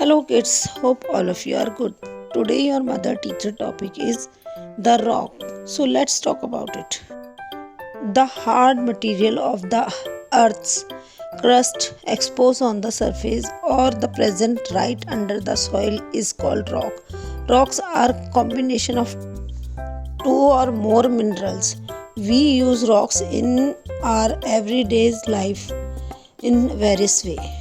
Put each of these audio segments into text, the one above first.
Hello kids, hope all of you are good. Today your mother teacher topic is the rock. So let's talk about it. The hard material of the earth's crust exposed on the surface or the present right under the soil is called rock. Rocks are combination of two or more minerals. We use rocks in our everyday life in various ways.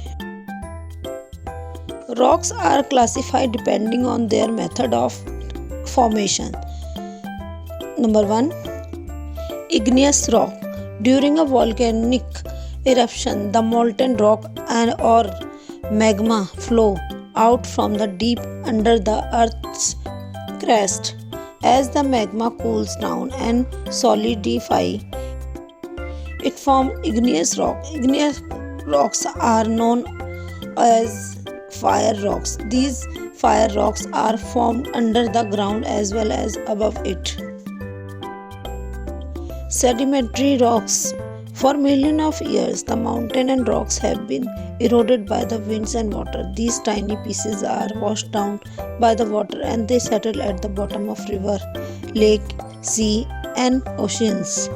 Rocks are classified depending on their method of formation. Number 1. Igneous rock. During a volcanic eruption, the molten rock or magma flow out from the deep under the earth's crust. As the magma cools down and solidifies, it forms igneous rock. Igneous rocks are known as fire rocks. These fire rocks are formed under the ground as well as above it. Sedimentary rocks. For millions of years, the mountain and rocks have been eroded by the winds and water. These tiny pieces are washed down by the water and they settle at the bottom of river, lake, sea, and oceans.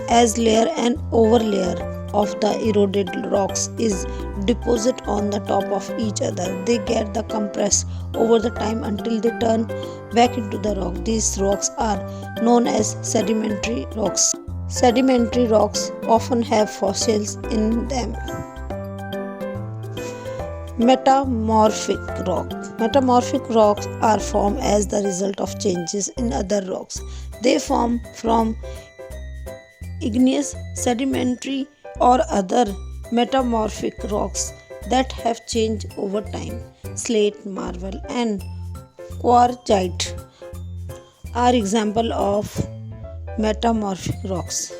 As layer and overlayer of the eroded rocks is deposited on the top of each other, they get the compress over the time until they turn back into the rock. These rocks are known as sedimentary rocks. Sedimentary rocks often have fossils in them. Metamorphic rock. Metamorphic rocks are formed as the result of changes in other rocks. They form from igneous, sedimentary, or other metamorphic rocks that have changed over time. Slate, marble, and quartzite are examples of metamorphic rocks.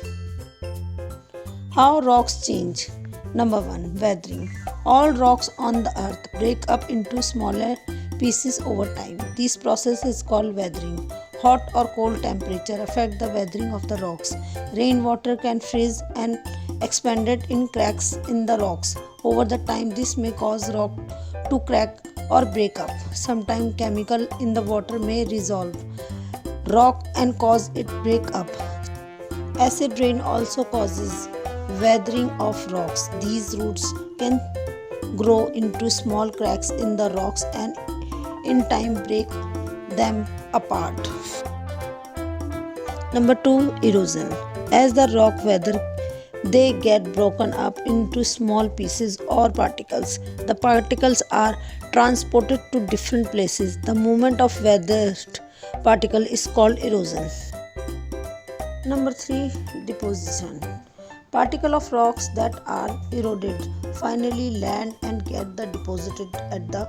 How rocks change? Number 1. Weathering. All rocks on the earth break up into smaller pieces over time. This process is called weathering. Hot or cold temperature affect the weathering of the rocks. Rainwater can freeze and expand in cracks in the rocks. Over the time, this may cause rock to crack or break up. Sometimes chemical in the water may dissolve rock and cause it break up. Acid rain also causes weathering of rocks. These roots can grow into small cracks in the rocks and in time break them apart. Number 2. Erosion. As the rock weather, they get broken up into small pieces or particles. The particles are transported to different places. The movement of weathered particle is called erosion. Number 3. Deposition. Particles of rocks that are eroded finally land and get deposited at the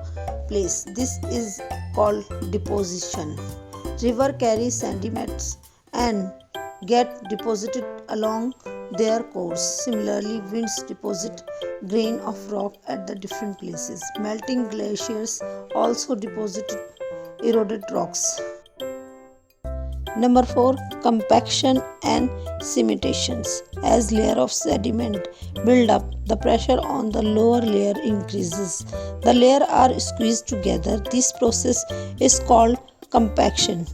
place. This is called deposition. River carry sediments and get deposited along their course. Similarly, winds deposit grain of rock at the different places. Melting glaciers also deposit eroded rocks. Number 4. Compaction and cementations. As layer of sediment build up, the pressure on the lower layer increases. The layers are squeezed together. This process is called compaction.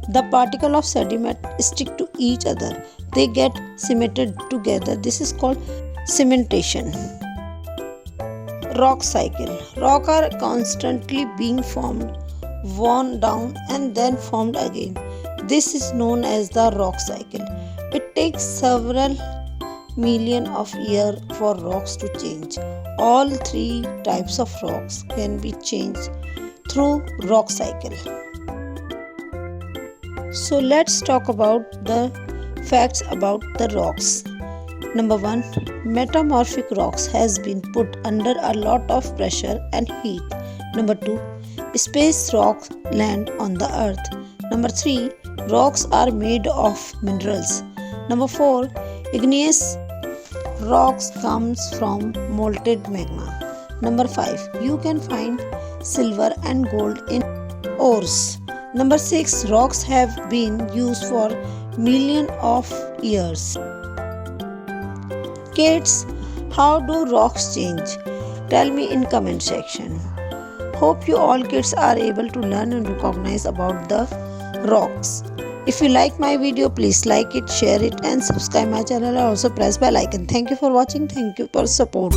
The particles of sediment stick to each other. They get cemented together. This is called cementation. Rock cycle. Rocks are constantly being formed, worn down, and then formed again. This is known as the rock cycle. It takes several million of years for rocks to change. All three types of rocks can be changed through rock cycle. So let's talk about the facts about the rocks. Number 1. Metamorphic rocks has been put under a lot of pressure and heat. Number 2. Space rocks land on the earth. Number 3. Rocks are made of minerals. Number 4. Igneous rocks comes from molten magma. Number 5. You can find silver and gold in ores. Number 6. Rocks have been used for millions of years. Kids, how do rocks change? Tell me in comment section. Hope you all kids are able to learn and recognize about the rocks. If you like my video, please like it, share it and subscribe my channel and also press bell icon. Thank you for watching. Thank you for support.